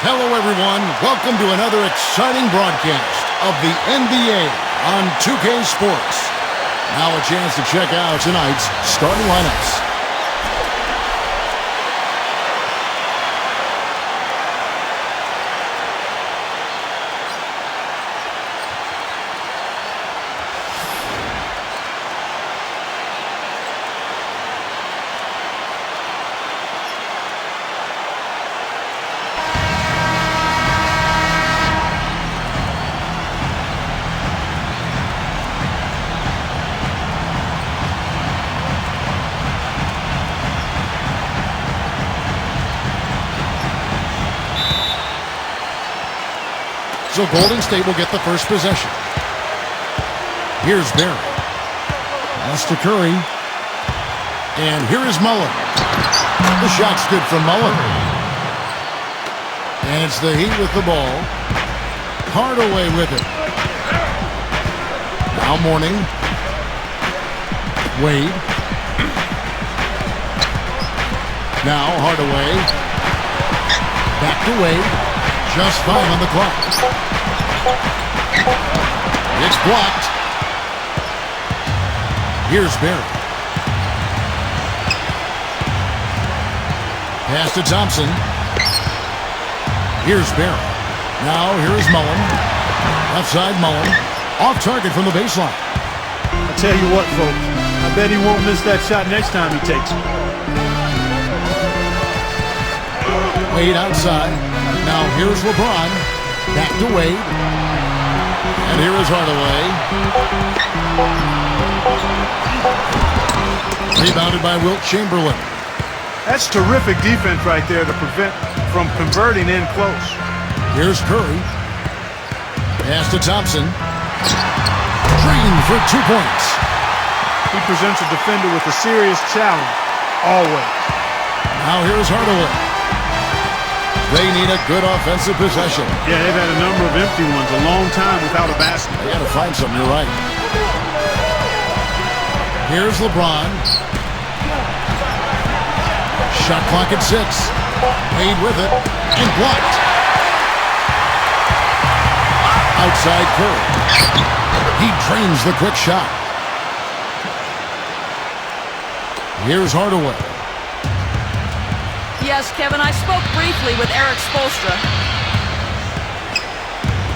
Hello, everyone. Welcome to another exciting broadcast of the NBA on 2K Sports. Now a chance to check out tonight's starting lineups. So Golden State will get the first possession. Here's Barry. Pass to Curry. And here is Mullen. The shot's good from Mullen. And it's the Heat with the ball. Hardaway with it. Now Mourning. Wade. Now Hardaway. Back to Wade. Just 5 on the clock. It's blocked. Here's Barry. Pass to Thompson. Here's Barry. Now here is Mullen. Left side Mullen. Off target from the baseline. I tell you what, folks. I bet he won't miss that shot next time he takes it. Wade outside. Now here's LeBron. Back to Wade. And here is Hardaway. Rebounded by Wilt Chamberlain. That's terrific defense right there to prevent from converting in close. Here's Curry. Pass to Thompson. Green for 2 points. He presents a defender with a serious challenge, always. Now here's Hardaway. They need a good offensive possession. Yeah, they've had a number of empty ones, a long time without a basket. They got to find something, you're right. Here's LeBron. Shot clock at 6. Wade with it, and blocked. Outside Curry. He drains the quick shot. Here's Hardaway. Yes, Kevin, I spoke briefly with Eric Spoelstra.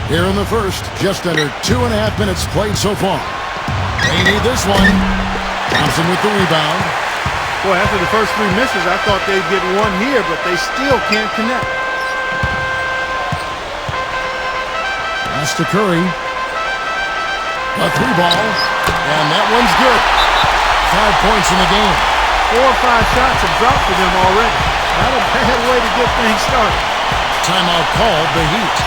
Here in the first, just under 2.5 minutes played so far. They need this one. Thompson with the rebound. Boy, after the first 3 misses, I thought they'd get one here, but they still can't connect. Pass to Curry. A 3-ball, and that one's good. 5 points in the game. 4 or 5 shots have dropped for them already. Not a bad way to get things started. Timeout called the Heat.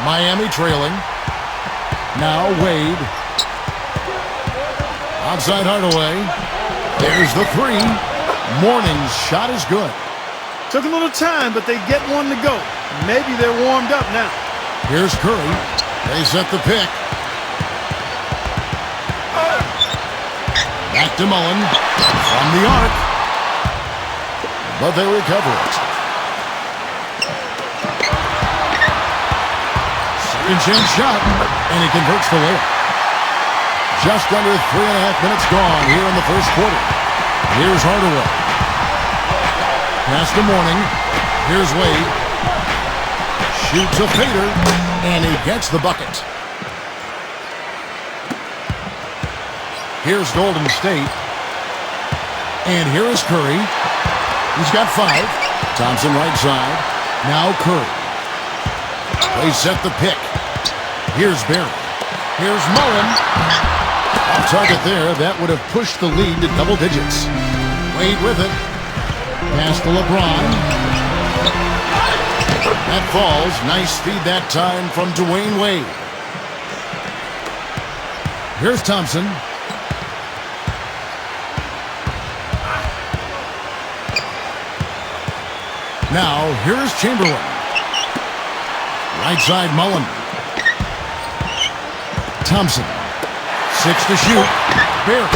Miami trailing. Now Wade. Outside Hardaway. There's the 3. Mourning's shot is good. Took a little time, but they get one to go. Maybe they're warmed up now. Here's Curry. They set the pick. Back to Mullen. From the arc. But they recover it. Second chance shot. And he converts the layup. Just under 3.5 minutes gone here in the first quarter. Here's Hardaway. Pass to Mourning. Here's Wade. Shoots a fader, and he gets the bucket. Here's Golden State. And here is Curry. He's got 5. Thompson right side. Now Curry. They set the pick. Here's Barry. Here's Mullen. Off target there. That would have pushed the lead to double digits. Wade with it. Pass to LeBron. That falls. Nice feed that time from Dwayne Wade. Here's Thompson. Now, here is Chamberlain. Right side Mullen. Thompson. 6 to shoot. Barry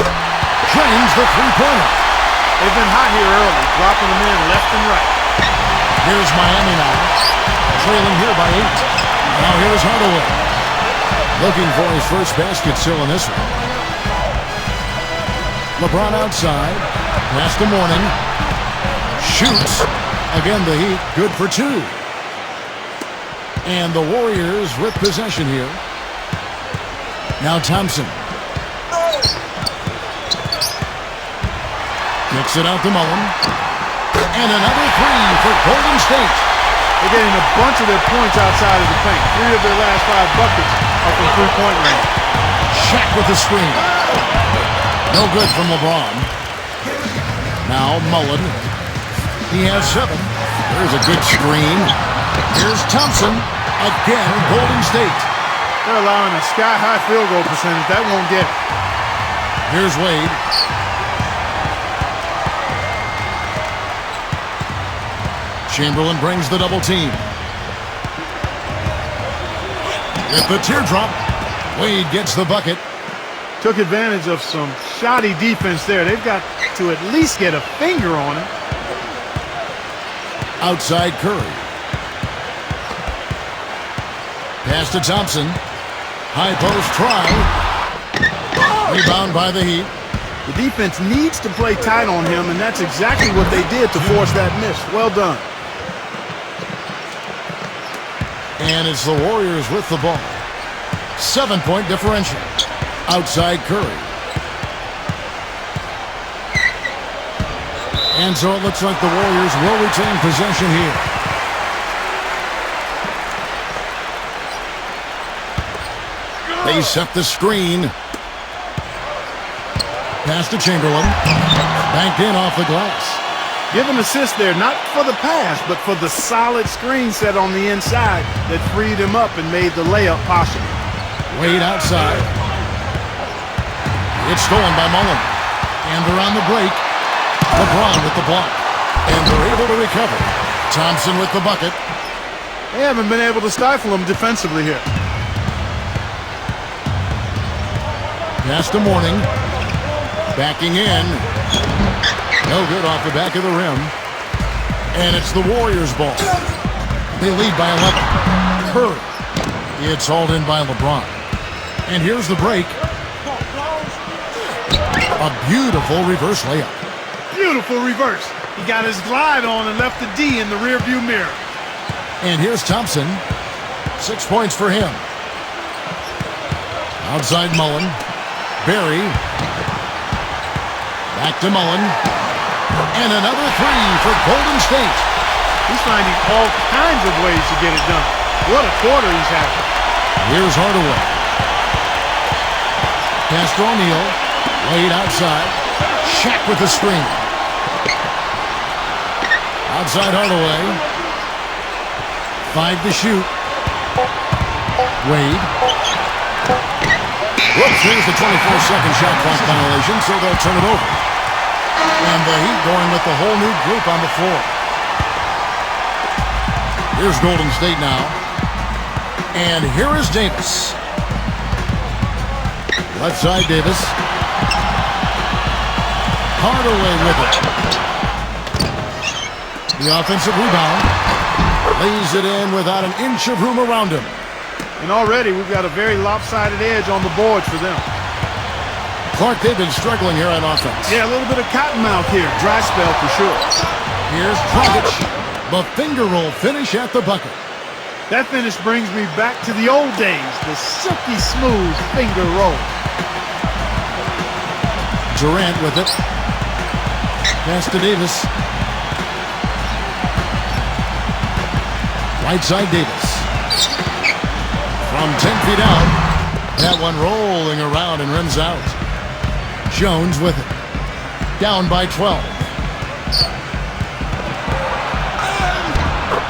drains the three-pointer. They've been hot here early, dropping them in left and right. Here's Miami now, trailing here by 8. Now here's Hardaway. Looking for his first basket still in this one. LeBron outside. Pass to Mourning. Shoots. Again, the Heat good for 2. And the Warriors with possession here. Now Thompson. Kicks it out to Mullen. And another 3 for Golden State. They're getting a bunch of their points outside of the paint. 3 of their last 5 buckets are from three-point range. Shaq with the screen. No good from LeBron. Now Mullen. He has 7. There's a good screen. Here's Thompson. Again, Golden State. They're allowing a sky-high field goal percentage. That won't get it. Here's Wade. Chamberlain brings the double team. With the teardrop, Wade gets the bucket. Took advantage of some shoddy defense there. They've got to at least get a finger on it. Outside Curry. Pass to Thompson. High post try. Rebound by the Heat. The defense needs to play tight on him, and that's exactly what they did to force that miss. Well done. And it's the Warriors with the ball. 7-point differential. Outside Curry. And so it looks like the Warriors will retain possession here. They set the screen. Pass to Chamberlain. Banked in off the glass. Give an assist there, not for the pass, but for the solid screen set on the inside that freed him up and made the layup possible. Wade outside. It's stolen by Mullen. And they're on the break. LeBron with the block. And they're able to recover. Thompson with the bucket. They haven't been able to stifle him defensively here. Pass to Mourning. Backing in. No good off the back of the rim. And it's the Warriors' ball. They lead by 11. Curry. It's hauled in by LeBron. And here's the break. A beautiful reverse layup. Beautiful reverse. He got his glide on and left the D in the rearview mirror. And here's Thompson. 6 points for him. Outside Mullen. Barry. Back to Mullen. And another 3 for Golden State. He's finding all kinds of ways to get it done. What a quarter he's having. Here's Hardaway. Pass to O'Neal. Wade outside. Shaq with the screen. Outside Hardaway. 5 to shoot. Wade. Whoops, there's the 24-second shot clock violation, so they'll turn it over. And the Heat going with the whole new group on the floor. Here's Golden State now. And here is Davis. Left side Davis. Hardaway with it. The offensive rebound. Lays it in without an inch of room around him. And already we've got a very lopsided edge on the boards for them. Clark, they've been struggling here on offense. Yeah, a little bit of cottonmouth here. Dry spell for sure. Here's Dragic. The finger roll finish at the bucket. That finish brings me back to the old days. The silky smooth finger roll. Durant with it. Pass to Davis. Right side Davis. From 10 feet out. That one rolling around and rims out. Jones with it. Down by 12.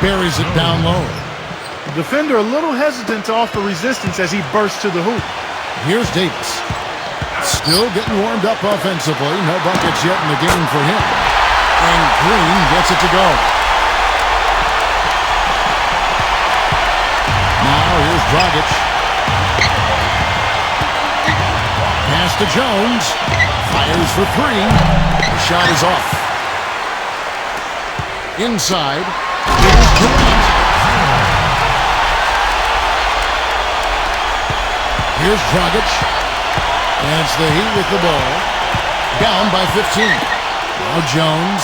Buries it down low. The defender a little hesitant to offer resistance as he bursts to the hoop. Here's Davis. Still getting warmed up offensively. No buckets yet in the game for him. And Green gets it to go. Now here's Dragic. Pass to Jones. Fires for three. The shot is off. Inside. Here's Durant. Here's Dragic. And it's the Heat with the ball. Down by 15. Now Jones.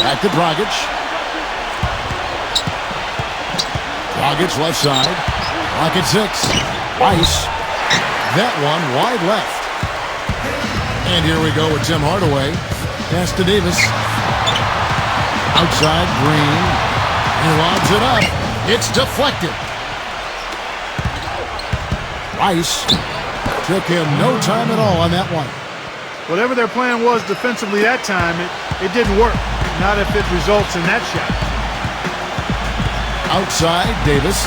Back to Dragic. Dragic left side. Clock at 6. Rice. That one wide left. And here we go with Tim Hardaway. Pass to Davis. Outside Green. He lobs it up. It's deflected. Rice. Took him no time at all on that one. Whatever their plan was defensively that time, it didn't work. Not if it results in that shot. Outside Davis.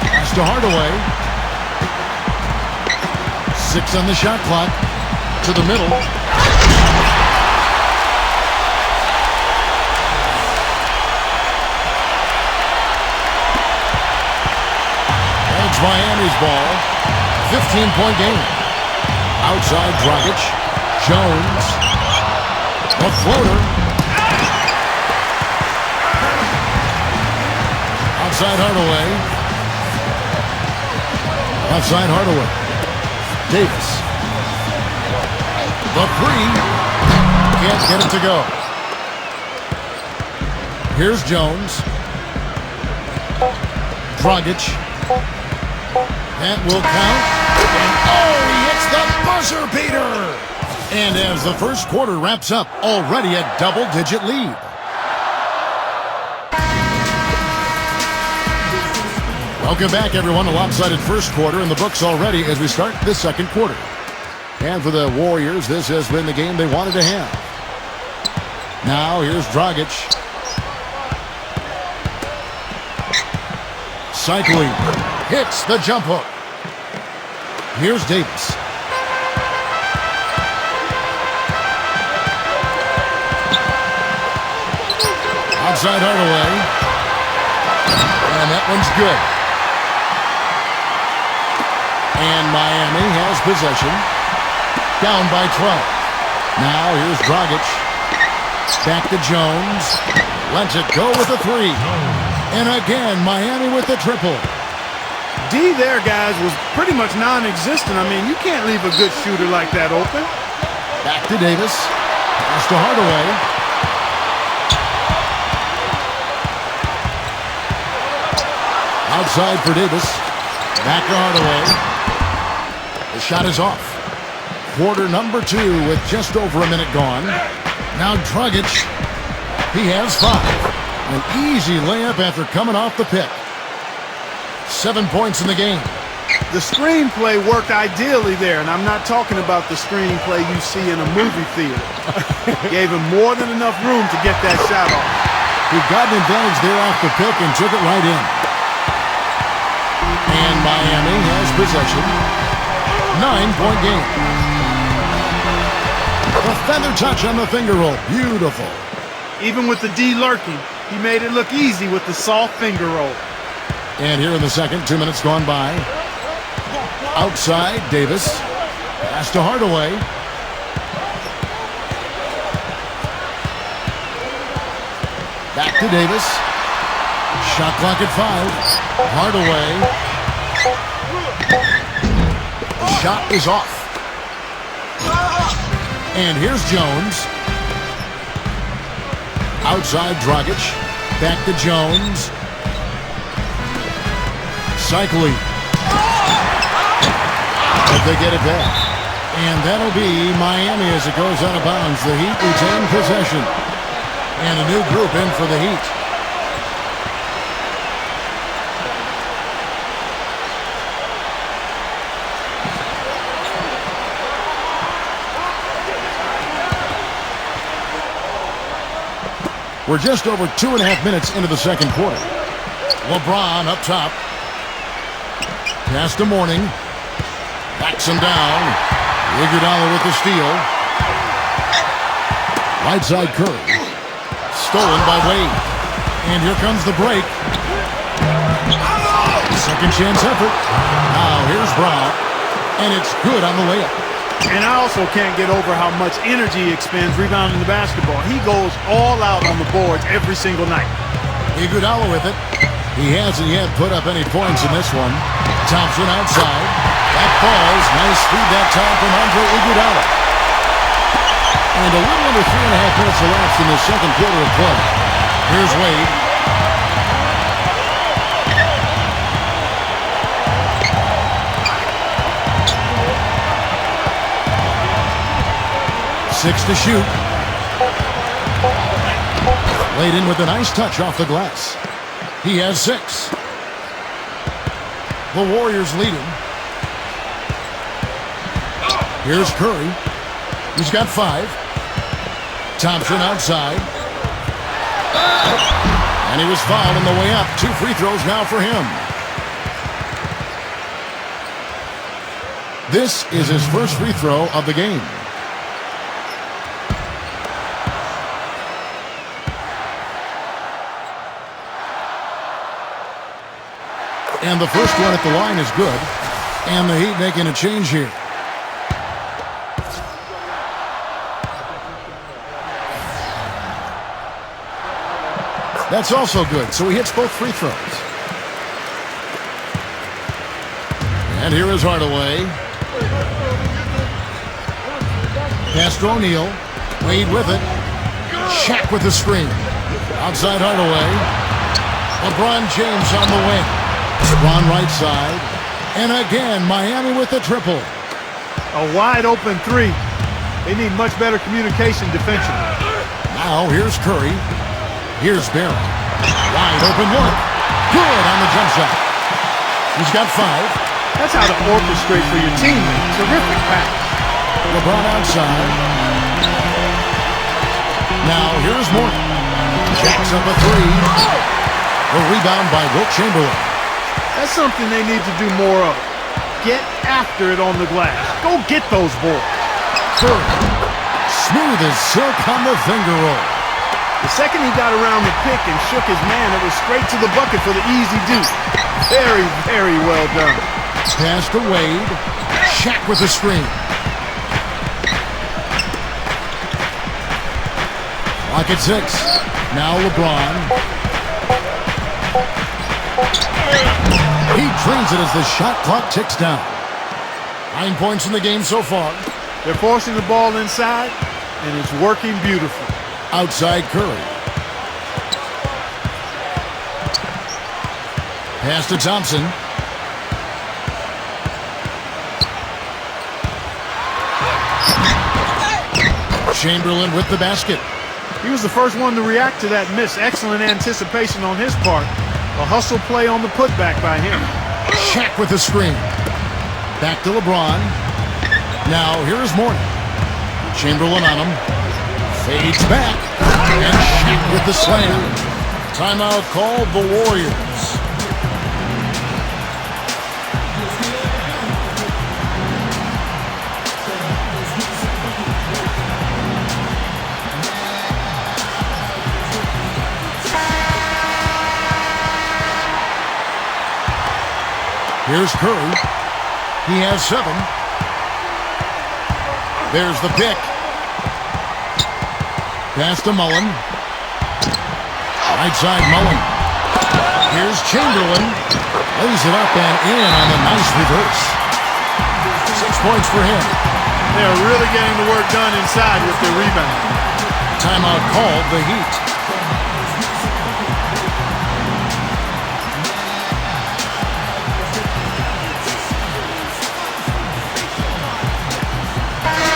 Pass to Hardaway. 6 on the shot clock. To the middle. It's Miami's ball. 15-point game. Outside Dragic. Jones. A floater. Outside Hardaway. Outside Hardaway. Davis. The three. Can't get it to go. Here's Jones. Dragic. That will count. And oh, he hits the buzzer beater. And as the first quarter wraps up, already a double-digit lead. Welcome back, everyone. A lopsided first quarter in the books already as we start the second quarter. And for the Warriors, this has been the game they wanted to have. Now, here's Dragic. Cycling. Hits the jump hook. Here's Davis. Outside Hardaway. And that one's good. And Miami has possession. Down by 12. Now here's Dragic. Back to Jones. Lets it go with a three. And again, Miami with the triple. D there, guys, was pretty much non-existent. I mean, you can't leave a good shooter like that open. Back to Davis. Pass to Hardaway. Outside for Davis. Back to Hardaway. The shot is off. Quarter number 2 with just over a minute gone. Now Dragic. He has 5. An easy layup after coming off the pick. 7 points in the game. The screenplay worked ideally there, and I'm not talking about the screenplay you see in a movie theater. Gave him more than enough room to get that shot off. He got an advantage there off the pick and took it right in. And Miami has possession. 9-point game. The feather touch on the finger roll. Beautiful. Even with the D lurking, he made it look easy with the soft finger roll. And here in the second, 2 minutes gone by. Outside, Davis. Pass to Hardaway. Back to Davis. Shot clock at 5. Hardaway. The shot is off. And here's Jones. Outside Dragic. Back to Jones. Cycling. But they get it back. And that'll be Miami as it goes out of bounds. The Heat retain possession. And a new group in for the Heat. We're just over 2.5 minutes into the second quarter. LeBron up top. Pass to Mourning. Backs him down. Iguodala with the steal. Right side Curry. Stolen by Wade. And here comes the break. Second chance effort. Now here's Brown. And it's good on the layup. And I also can't get over how much energy he expends rebounding the basketball. He goes all out on the boards every single night. Iguodala with it. He hasn't yet put up any points in this one. Thompson outside. That falls. Nice feed that time from Andre Iguodala. And a little under 3.5 minutes elapsed in the second quarter of play. Here's Wade. Six to shoot. Laid in with a nice touch off the glass. He has 6. The Warriors leading. Here's Curry. He's got 5. Thompson outside. And he was fouled on the way up. 2 free throws now for him. This is his first free throw of the game. And the first one at the line is good. And the Heat making a change here. That's also good, so he hits both free throws. And here is Hardaway. Pass to O'Neal. Wade with it. Shaq with the screen. Outside Hardaway. LeBron James on the wing. LeBron right side. And again, Miami with the triple. A wide open 3. They need much better communication defensively. Now here's Curry. Here's Barry. Wide open look. Good on the jump shot. He's got 5. That's how to orchestrate for your teammate. Terrific pass. LeBron outside. Now here's Morton. Jacks up a 3. A rebound by Wilt Chamberlain. That's something they need to do more of. Get after it on the glass. Go get those boards. Curry. Smooth as silk on the finger roll. The second he got around the pick and shook his man, it was straight to the bucket for the easy deuce. Very, very well done. Pass to Wade. Shaq with the screen. Clock at 6. Now LeBron. He drains it as the shot clock ticks down. 9 points in the game so far. They're forcing the ball inside, and it's working beautifully. Outside Curry. Pass to Thompson. Chamberlain with the basket. He was the first one to react to that miss. Excellent anticipation on his part. A hustle play on the putback by him. Shaq with the screen. Back to LeBron. Now here's Morton. Chamberlain on him. Fades back. And Shaq with the slam. Timeout called the Warriors. Here's Curry. He has 7. There's the pick. Pass to Mullen. Right side Mullen. Here's Chamberlain. Lays it up and in on a nice reverse. 6 points for him. They're really getting the work done inside with their rebound. Timeout called the Heat.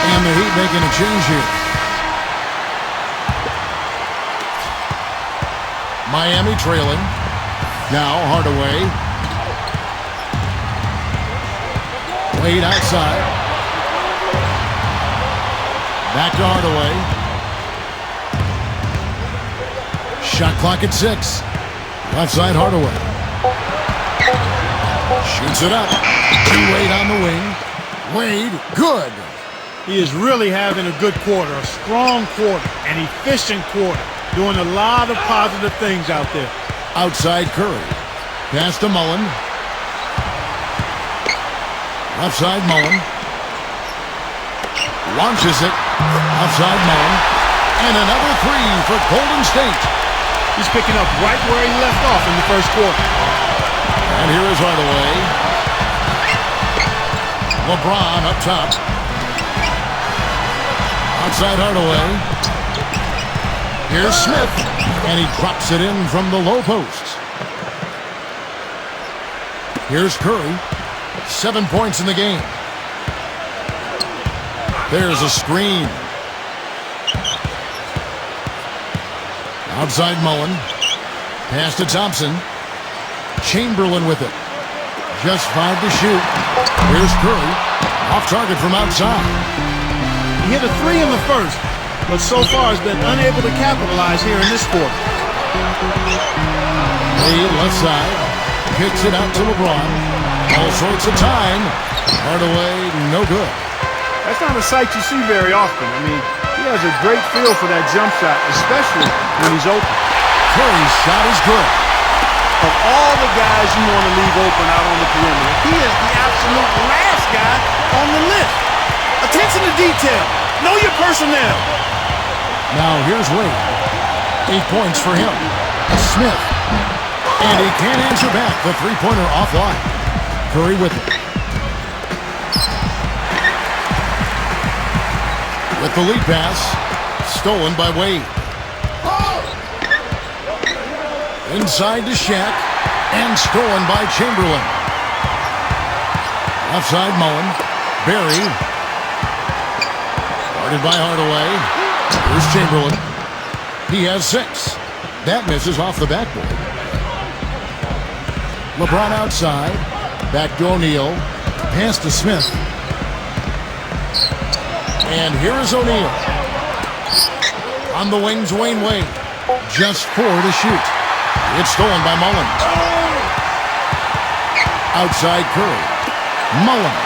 And the Heat making a change here. Miami trailing. Now Hardaway. Wade outside. Back to Hardaway. Shot clock at 6. Left side Hardaway. Shoots it up. Wade on the wing. Wade, good. He is really having a good quarter, a strong quarter, an efficient quarter, doing a lot of positive things out there. Outside Curry. Pass to Mullen. Outside Mullen. Launches it. Outside Mullen. And another three for Golden State. He's picking up right where he left off in the first quarter. And here is Hardaway. LeBron up top. Outside Hardaway. Here's Smith. And he drops it in from the low post. Here's Curry. 7 points in the game. There's a screen. Outside Mullen. Pass to Thompson. Chamberlain with it. Just 5 to shoot. Here's Curry. Off target from outside. He hit a 3 in the first, but so far has been unable to capitalize here in this quarter. Wade left side. Kicks it out to LeBron. All sorts of time. Hardaway, no good. That's not a sight you see very often. I mean, he has a great feel for that jump shot, especially when he's open. Curry's shot is good. Of all the guys you want to leave open out on the perimeter, he is the absolute last guy on the list. Attention to detail. Know your personnel. Now here's Wade. 8 points for him. Smith. And he can't answer back. The three-pointer offline. Curry with it. With the lead pass. Stolen by Wade. Inside to Shaq. And stolen by Chamberlain. Outside Mullen. Barry. Guarded by Hardaway. Here's Chamberlain. He has 6. That misses off the backboard. LeBron outside. Back to O'Neal. Pass to Smith. And here is O'Neal. On the wings, Wayne Wade. Just 4 to shoot. It's stolen by Mullen. Outside Curry. Mullen.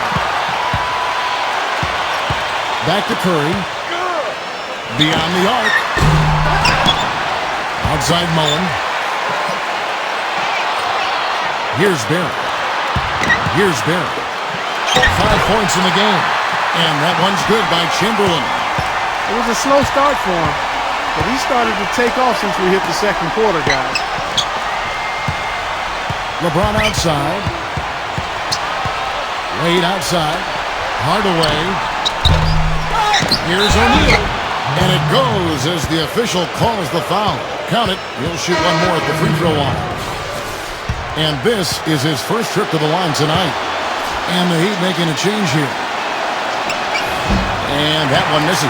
Back to Curry. Beyond the arc. Outside Mullen. Here's Barry. Here's Barry. 5 points in the game. And that one's good by Chamberlain. It was a slow start for him, but he started to take off since we hit the second quarter, guys. LeBron outside. Wade outside. Hardaway. Here's O'Neal. And it goes as the official calls the foul. Count it. He'll shoot one more at the free throw line. And this is his first trip to the line tonight. And the Heat making a change here. And that one misses.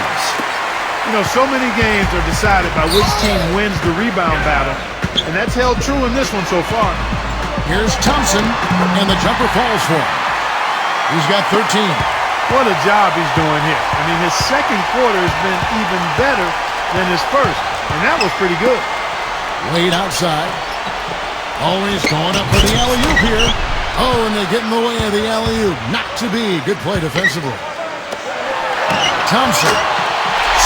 You know, so many games are decided by which team wins the rebound battle, and that's held true in this one so far. Here's Thompson, and the jumper falls for him. He's got 13. What a job he's doing here. I mean, his second quarter has been even better than his first, and that was pretty good. Wade outside. Always going up for the alley-oop here. Oh, and they get in the way of the alley-oop. Not to be. Good play defensively. Thompson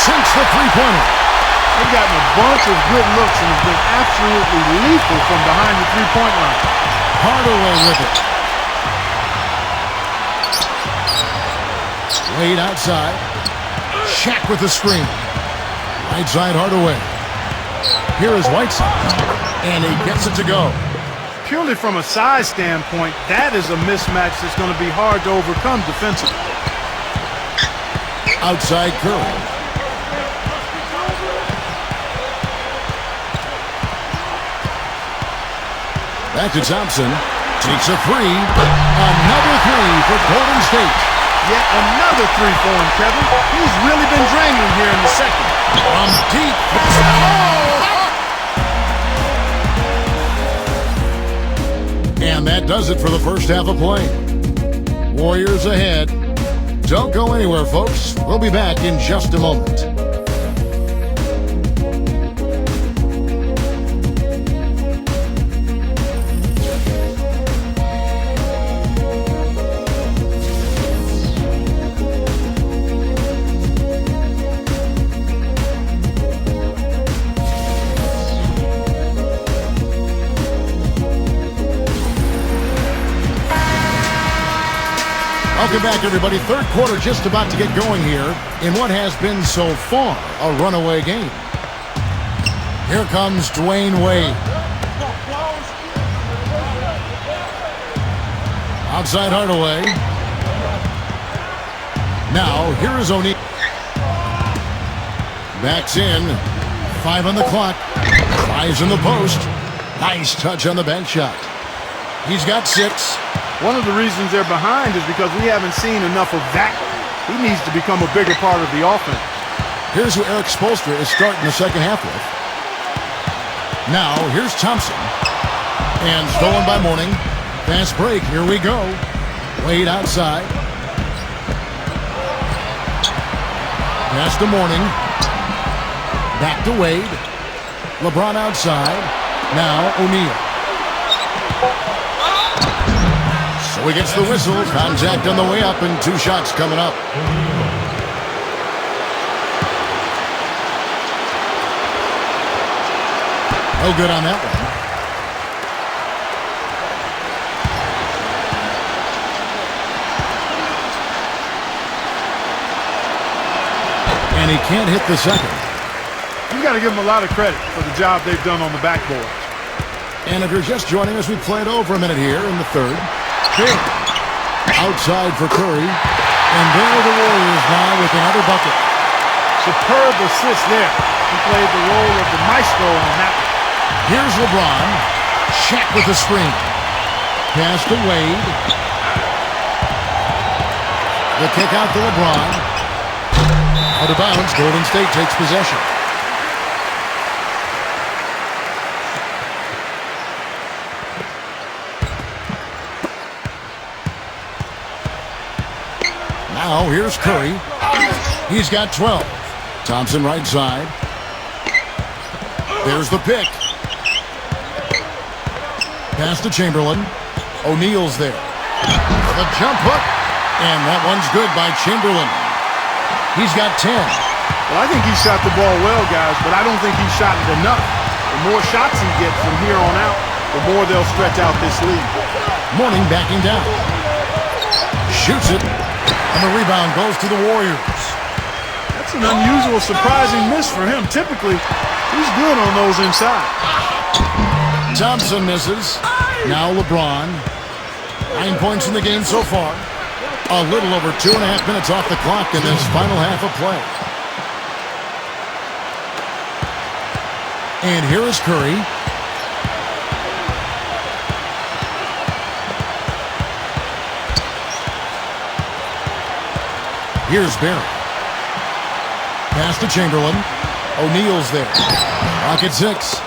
sinks the three-pointer. They've gotten a bunch of good looks and have been absolutely lethal from behind the three-point line. Hardaway with it. Wade outside. Shaq with the screen. Right side Hardaway. Here is Whiteside. And he gets it to go. Purely from a size standpoint, that is a mismatch that's going to be hard to overcome defensively. Outside Curry. Back to Thompson. Takes a three. Another three for Golden State. Yet another three for him, Kevin. He's really been draining here in the second. From deep. And that does it for the first half of play. Warriors ahead. Don't go anywhere, folks. We'll be back in just a moment. Welcome back, everybody. Third quarter just about to get going here in what has been so far a runaway game. Here comes Dwayne Wade. Outside Hardaway. Now, here is O'Neal. Backs in. 5 on the clock. Tries in the post. Nice touch on the bank shot. He's got 6. One of the reasons they're behind is because we haven't seen enough of that. He needs to become a bigger part of the offense. Here's who Eric Spoelstra is starting the second half with. Now, here's Thompson. And stolen by Mourning. Fast break. Here we go. Wade outside. Pass to Mourning. Back to Wade. LeBron outside. Now O'Neal. So he gets the whistle. Contact on the way up and 2 shots coming up. No good on that one. And he can't hit the second. You got to give them a lot of credit for the job they've done on the backboard. And if you're just joining us, we played over a minute here in the third. Big. Outside for Curry. And there the Warriors now with another bucket. Superb assist there. He played the role of the maestro on that one. Here's LeBron. Shaq with the screen. Pass to Wade. The kick out to LeBron. Out of bounds. Golden State takes possession. Now here's Curry. He's got 12. Thompson right side. There's the pick. Pass to Chamberlain. O'Neal's there. The jump hook. And that one's good by Chamberlain. He's got 10. Well, I think he shot the ball well, guys, but I don't think he shot it enough. The more shots he gets from here on out, the more they'll stretch out this lead. Mourning backing down. Shoots it. And the rebound goes to the Warriors. That's an unusual, surprising miss for him. Typically, he's good on those inside. Thompson misses. Now LeBron. 9 points in the game so far. A little over 2.5 minutes off the clock in this final half of play. And here is Curry. Here's Barry. Pass to Chamberlain. O'Neal's there. Rocket 6.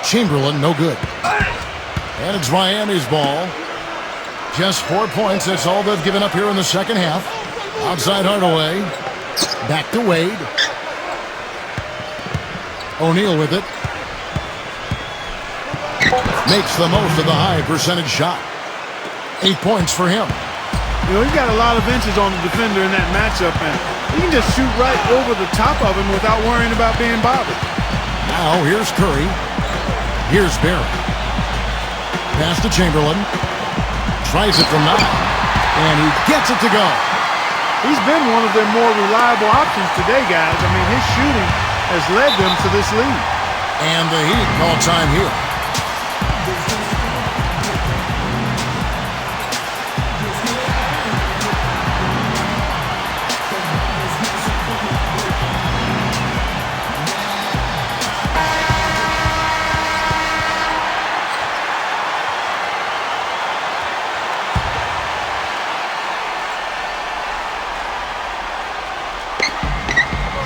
Chamberlain, no good. And it's Miami's ball. Just 4 points. That's all they've given up here in the second half. Outside Hardaway. Back to Wade. O'Neal with it. Makes the most of the high percentage shot. 8 points for him. You know, he's got a lot of inches on the defender in that matchup, and he can just shoot right over the top of him without worrying about being bothered. Now here's Curry. Here's Barry. Pass to Chamberlain. Tries it from 9. And he gets it to go. He's been one of their more reliable options today, guys. I mean, his shooting has led them to this lead. And the Heat call time here.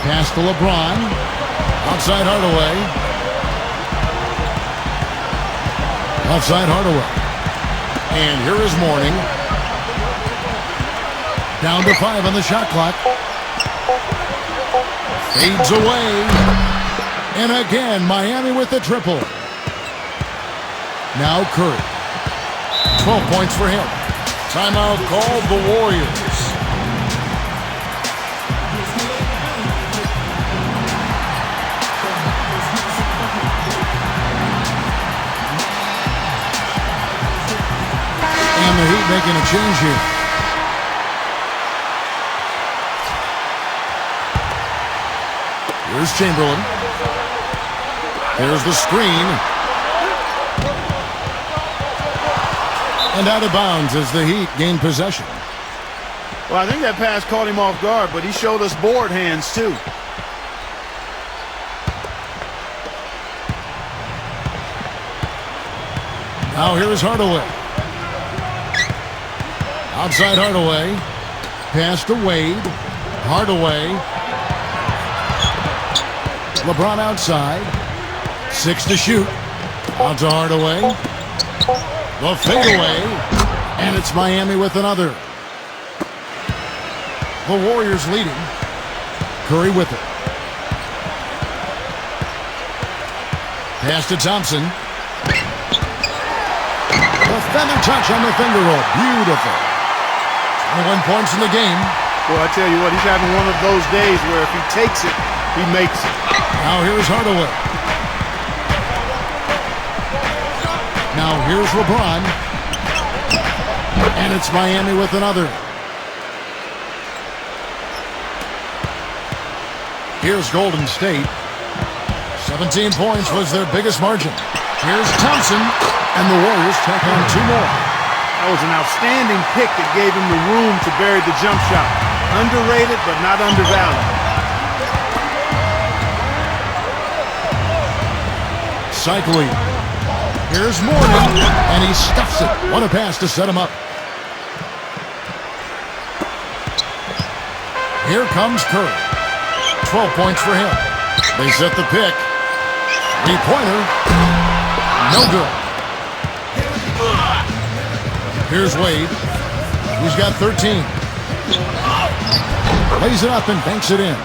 Pass to LeBron. Outside Hardaway. Outside Hardaway. And here is Mourning. Down to 5 on the shot clock. Fades away. And again, Miami with the triple. Now Curry. 12 points for him. Timeout called the Warriors. And the Heat making a change here. Here's Chamberlain. Here's the screen. And out of bounds as the Heat gain possession. Well, I think that pass caught him off guard, but he showed us board hands too. Now here is Hardaway. Outside Hardaway. Pass to Wade. Hardaway. LeBron outside. 6 to shoot. Out to Hardaway. The fadeaway. And it's Miami with another. The Warriors leading. Curry with it. Pass to Thompson. The feather touch on the finger roll. Beautiful. 21 points in the game. Well, I tell you what, he's having one of those days where if he takes it, he makes it. Now here's Hardaway. Now here's LeBron. And it's Miami with another. Here's Golden State. 17 points was their biggest margin. Here's Thompson. And the Warriors take on 2 more. That was an outstanding pick that gave him the room to bury the jump shot. Underrated, but not undervalued. Cycling. Here's Morning, and he stuffs it. What a pass to set him up. Here comes Curry. 12 points for him. They set the pick. 3-pointer. No good. Here's Wade. He's got 13. Lays it up and banks it in.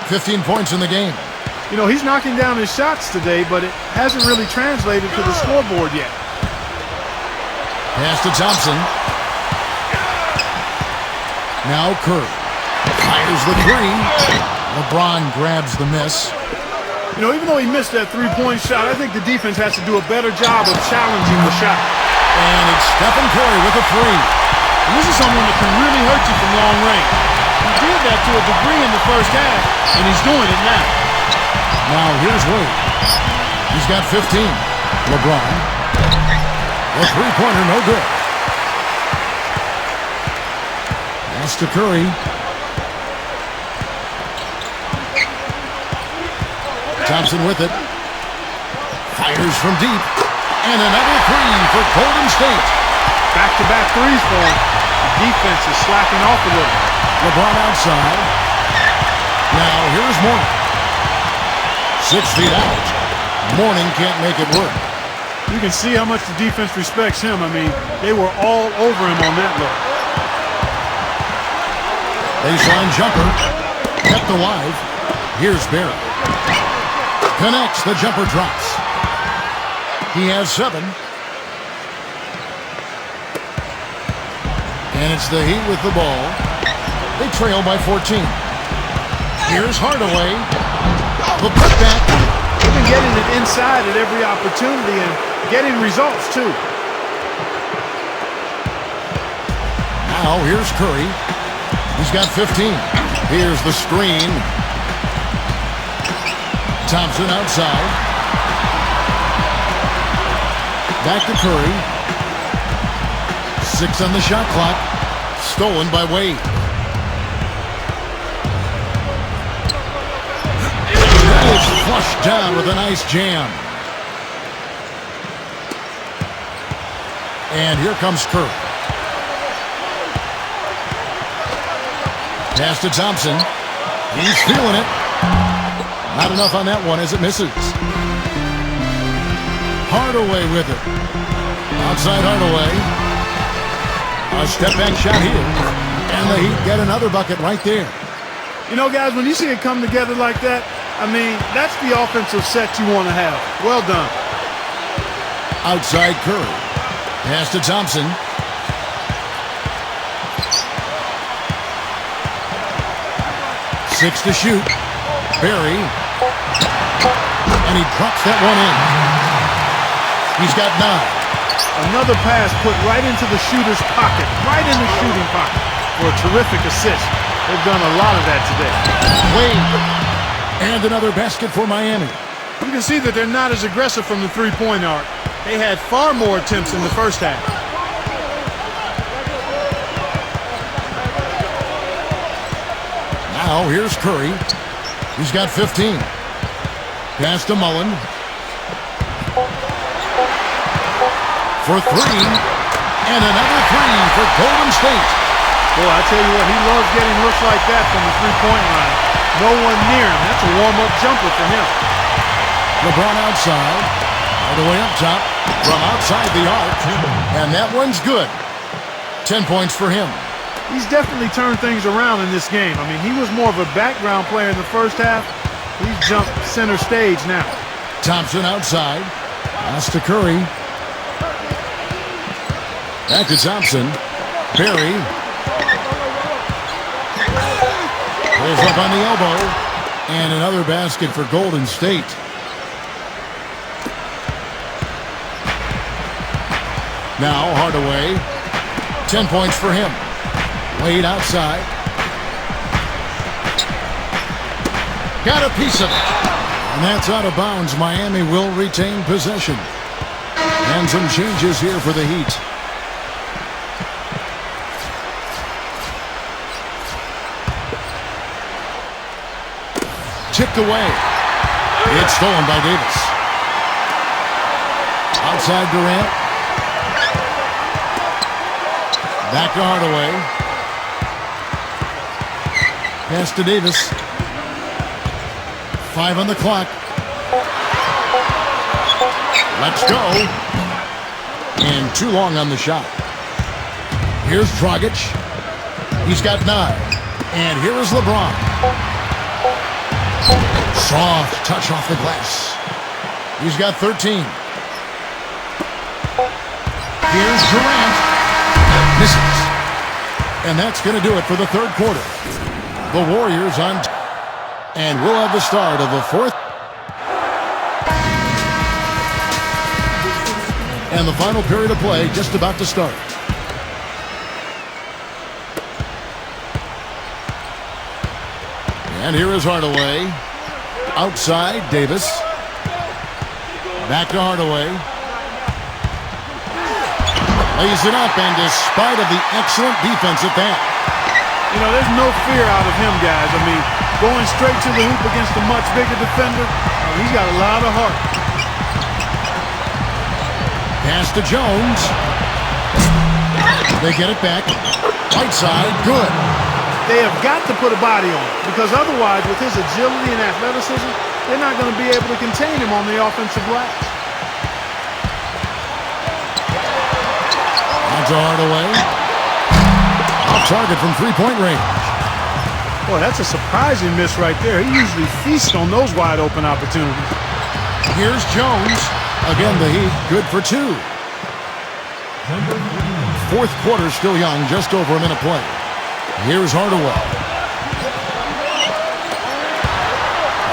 15 points in the game. You know, he's knocking down his shots today, but it hasn't really translated to the scoreboard yet. Pass to Thompson. Now Curry. Fires the 3. LeBron grabs the miss. You know, even though he missed that 3-point shot, I think the defense has to do a better job of challenging the shot. And it's Stephen Curry with a 3. And this is someone that can really hurt you from long range. He did that to a degree in the first half, and he's doing it now. Now here's Wade. He's got 15. LeBron. The 3-pointer, no good. Pass to Curry. Thompson with it. Fires from deep. And another 3 for Golden State. Back-to-back threes for him. The defense is slacking off a little. LeBron outside. Now here's Morning. 6 feet out. Morning can't make it work. You can see how much the defense respects him. I mean, they were all over him on that look. Baseline jumper. Kept alive. Here's Barry. Connects. The jumper drops. He has 7. And it's the Heat with the ball. They trail by 14. Here's Hardaway. The putback. They've been getting it inside at every opportunity and getting results, too. Now here's Curry. He's got 15. Here's the screen. Thompson outside. Back to Curry. 6 on the shot clock. Stolen by Wade. That is flushed down with a nice jam. And here comes Curry. Pass to Thompson. He's feeling it. Not enough on that one as it misses. Hardaway with it. Outside Hardaway. A step-back shot here. And the Heat get another bucket right there. You know, guys, when you see it come together like that, I mean, that's the offensive set you want to have. Well done. Outside Curry. Pass to Thompson. Six to shoot. Barry. And he drops that one in. He's got 9. Another pass put right into the shooter's pocket, right in the shooting pocket for a terrific assist. They've done a lot of that today. Wade. And another basket for Miami. You can see that they're not as aggressive from the three-point arc. They had far more attempts in the first half. Now here's Curry. He's got 15. Pass to Mullen. For three. And another three for Golden State. Boy, I tell you what, he loves getting looks like that from the three-point line. No one near him. That's a warm-up jumper for him. LeBron outside. All the way up top. From outside the arc. And that one's good. 10 points for him. He's definitely turned things around in this game. I mean, he was more of a background player in the first half. He's jumped center stage now. Thompson outside. Pass to Curry. Back to Thompson. Barry. Pulls up on the elbow. And another basket for Golden State. Now Hardaway. 10 points for him. Wade outside. Got a piece of it. And that's out of bounds. Miami will retain possession. And some changes here for the Heat. Tipped away. It's stolen by Davis. Outside Durant. Back to Hardaway. Pass to Davis. 5 on the clock. Let's go. And too long on the shot. Here's Dragic. He's got 9. And here is LeBron. Soft touch off the glass. He's got 13. Here's Durant. Misses. And that's going to do it for the third quarter. The Warriors on and we'll have the start of the fourth. And the final period of play just about to start. And here is Hardaway. Outside, Davis. Back to Hardaway. Lays it up, and despite of the excellent defense at that. You know, there's no fear out of him, guys. I mean, going straight to the hoop against a much bigger defender, he's got a lot of heart. Pass to Jones. They get it back. Right side, good. They have got to put a body on him, because otherwise, with his agility and athleticism, they're not going to be able to contain him on the offensive glass. On to Hardaway. Off target from three-point range. Boy, that's a surprising miss right there. He usually feasts on those wide-open opportunities. Here's Jones. Again, the Heat good for 2. Fourth quarter still young, just over a minute play. Here's Hardaway.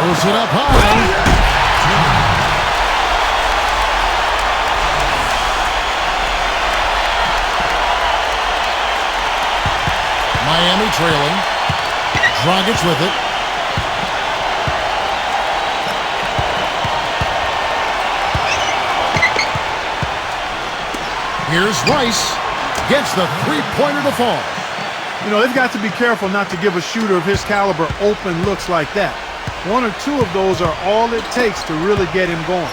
Throws it up high. Miami trailing. Dragic with it. Here's Rice. Gets the three-pointer to fall. You know, they've got to be careful not to give a shooter of his caliber open looks like that. 1 or 2 of those are all it takes to really get him going.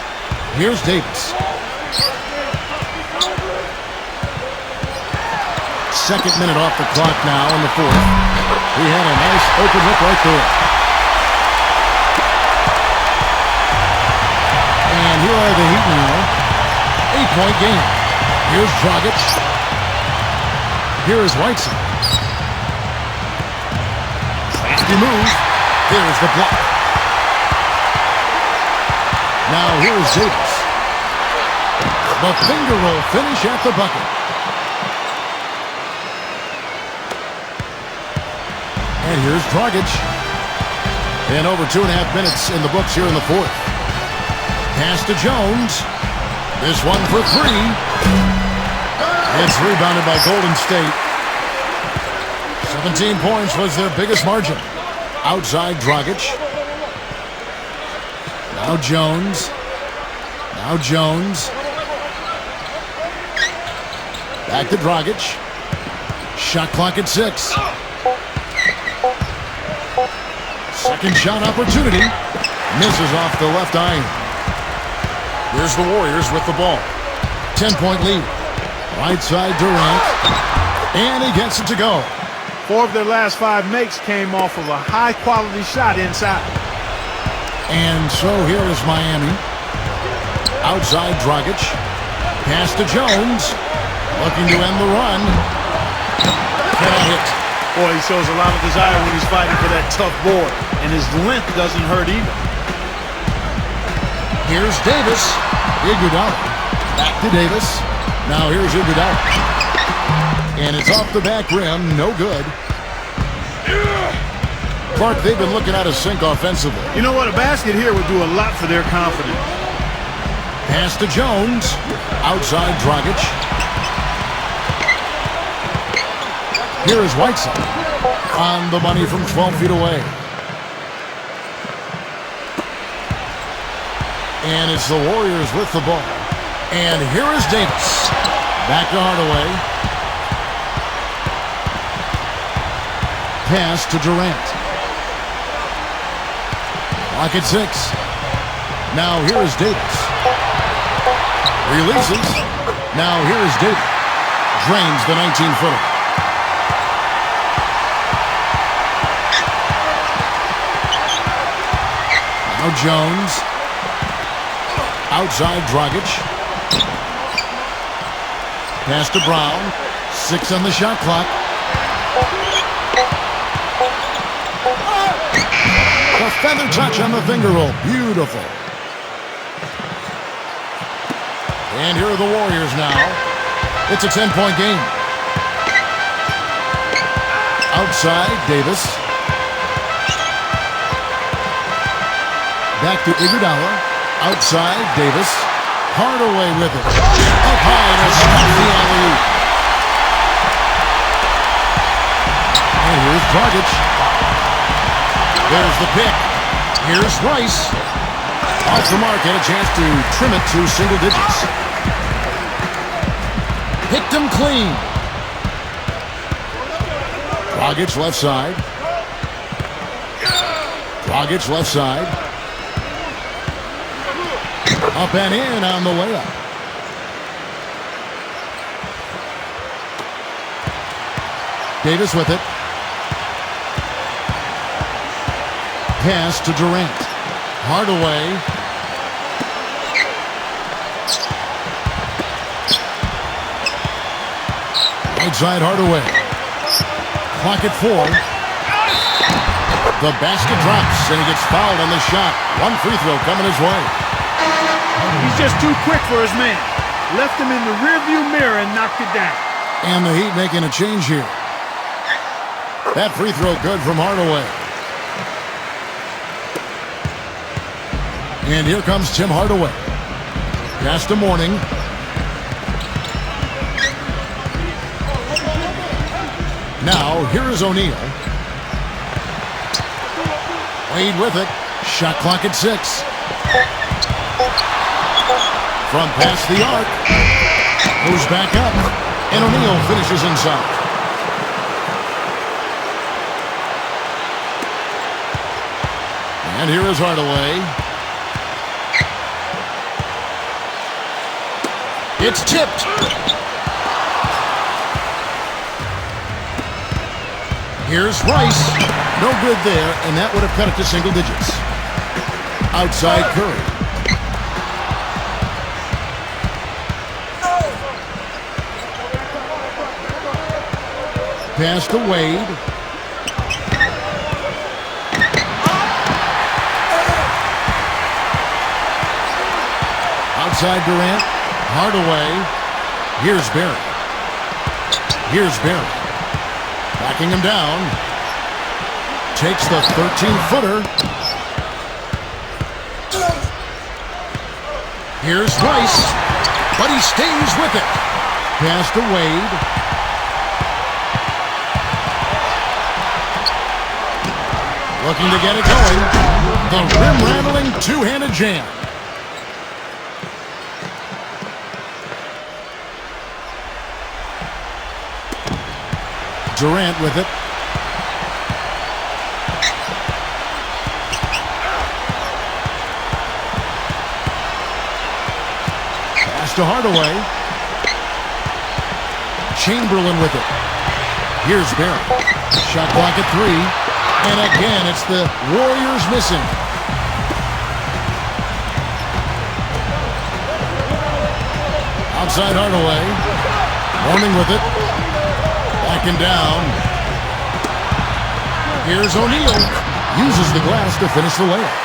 Here's Davis. Second minute off the clock now in the fourth. He had a nice open look right there. And here are the Heat now. 8-point game. Here's Dragic. Here is Whiteside. Crafty move. There's the block. Now here's Davis. The finger roll finish at the bucket. And here's Dragic. And over 2.5 minutes in the books here in the fourth. Pass to Jones. This one for 3. It's rebounded by Golden State. 17 points was their biggest margin. Outside Dragic. Now Jones. Now Jones. Back to Dragic. Shot clock at 6. Second shot opportunity. Misses off the left iron. Here's the Warriors with the ball. 10-point lead. Right side Durant. And he gets it to go. 4 of their last 5 makes came off of a high-quality shot inside. And so here is Miami. Outside Dragic. Pass to Jones. Looking to end the run. Cannot hit. Boy, he shows a lot of desire when he's fighting for that tough board. And his length doesn't hurt either. Here's Davis. Iguodala. Back to Davis. Now here's Iguodala. And it's off the back rim. No good. Clark, they've been looking out of sync offensively. You know what? A basket here would do a lot for their confidence. Pass to Jones. Outside Dragic. Here is Whiteside. On the money from 12 feet away. And it's the Warriors with the ball. And here is Davis. Back to Hardaway. Pass to Durant. Clock at 6. Now here is Davis. Releases. Now here is Davis. Drains the 19-footer. Now Jones. Outside Dragic. Pass to Brown. 6 on the shot clock. The feather touch on the finger roll. Beautiful. And here are the Warriors now. It's a 10-point game. Outside Davis. Back to Iguodala. Outside Davis. Hardaway with it. Up high to stop the alley-oop. And here's Dragic. There's the pick. Here's Rice. Off the mark, had a chance to trim it to single digits. Picked him clean. Dragic left side. Dragic left side. Up and in on the layup. Davis with it. Pass to Durant. Hardaway. Right side Hardaway. Clock at 4. The basket drops and he gets fouled on the shot. One free throw coming his way. He's just too quick for his man. Left him in the rearview mirror and knocked it down. And the Heat making a change here. That free throw good from Hardaway. And here comes Tim Hardaway. Pass to Mourning. Now, here is O'Neal. Wade with it. Shot clock at 6. From past the arc. Goes back up. And O'Neal finishes inside. And here is Hardaway. It's tipped. Here's Rice. No good there, and that would have cut it to single digits. Outside Curry. Pass to Wade. Outside Durant. Hardaway. Here's Barry. Here's Barry. Backing him down. Takes the 13-footer. Here's Rice. But he stays with it. Pass to Wade. Looking to get it going. The rim-rattling two-handed jam. Durant with it. Pass to Hardaway. Chamberlain with it. Here's Barrett. Shot clock at 3. And again, it's the Warriors missing. Outside Hardaway. Morning with it. Backing down. Here's O'Neal. Uses the glass to finish the layup.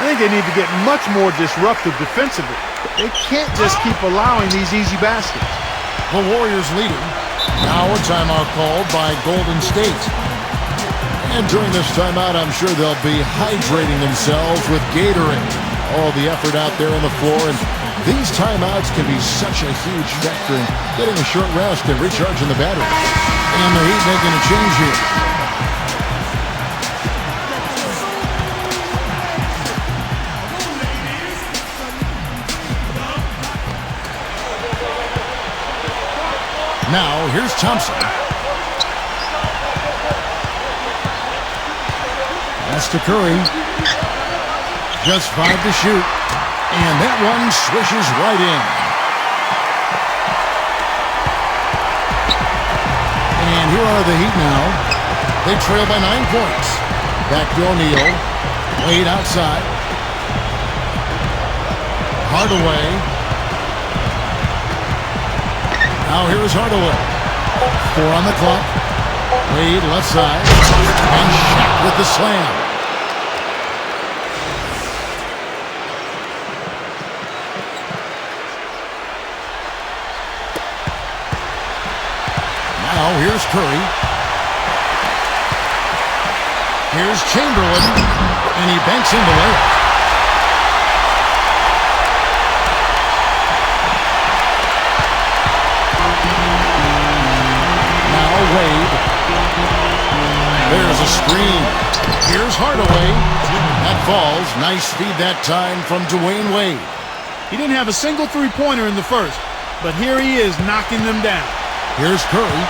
I think they need to get much more disruptive defensively. They can't just keep allowing these easy baskets. The Warriors leading. Now a timeout called by Golden State. And during this timeout, I'm sure they'll be hydrating themselves with Gatorade. All the effort out there on the floor, and these timeouts can be such a huge factor in getting a short rest and recharging the battery. And the Heat making a change here. Now, here's Thompson. Pass to Curry. Just 5 to shoot. And that one swishes right in. And here are the Heat now. They trail by 9 points. Back to O'Neal. Wade outside. Hardaway. Now here is Hardaway. 4 on the clock. Wade left side. And Shaq with the slam. Now here's Curry. Here's Chamberlain. And he banks in the layup. Wade. There's a screen. Here's Hardaway. That falls. Nice feed that time from Dwayne Wade. He didn't have a single three-pointer in the first, but here he is knocking them down. Here's Curry.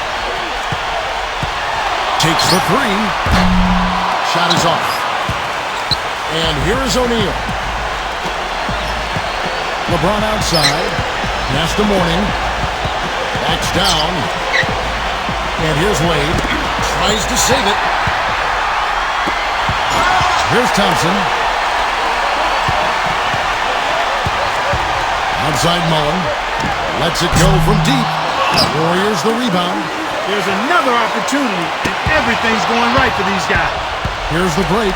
Takes the 3. Shot is off. And here is O'Neal. LeBron outside. Pass to Morning. Backs down. And here's Wade. Tries to save it. Here's Thompson. Outside Mullen. Lets it go from deep. Warriors the rebound. There's another opportunity, and everything's going right for these guys. Here's the break.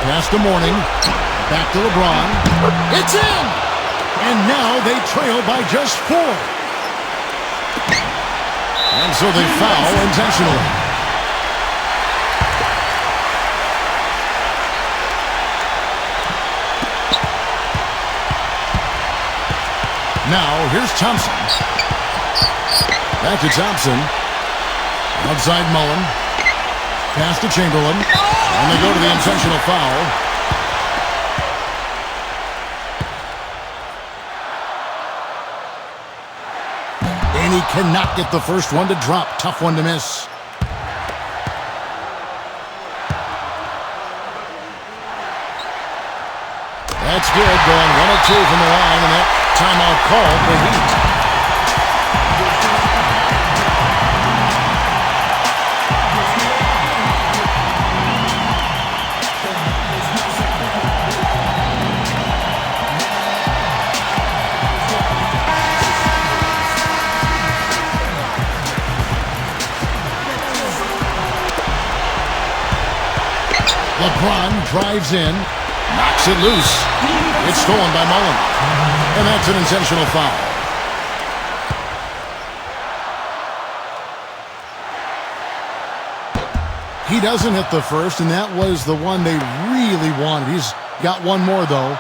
Pass to Morning. Back to LeBron. It's in! And now they trail by just 4. And so they foul intentionally. Now, here's Thompson. Back to Thompson. Outside Mullen. Pass to Chamberlain. And they go to the intentional foul. And he cannot get the first one to drop. Tough one to miss. That's good. Going 1 of 2 from the line, and that timeout called the Heat. LeBron drives in, knocks it loose. It's stolen by Mullen. And that's an intentional foul. He doesn't hit the first, and that was the one they really wanted. He's got one more, though.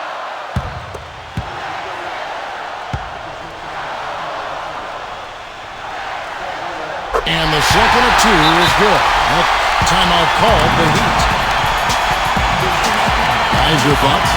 And the second of 2 is good. That timeout called the Heat. Guys, your thoughts?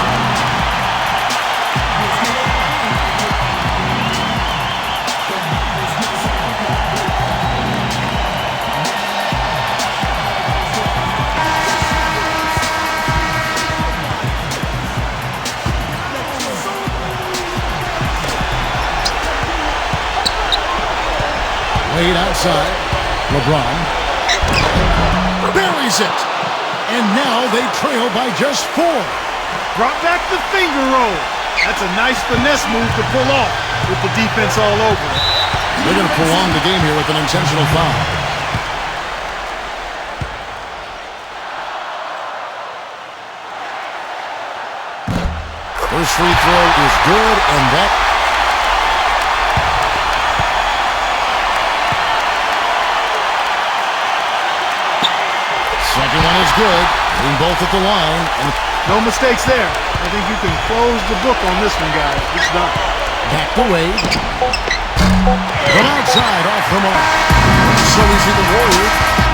Wade outside. LeBron buries it. And now they trail by just 4. Brought back the finger roll. That's a nice finesse move to pull off with the defense all over it. They're going to prolong the game here with an intentional foul. First free throw is good, and that... Second one is good. Hitting both at the line. And no mistakes there. I think you can close the book on this one, guys. It's done. back to Wade. From outside, off the mark. So easy the Warriors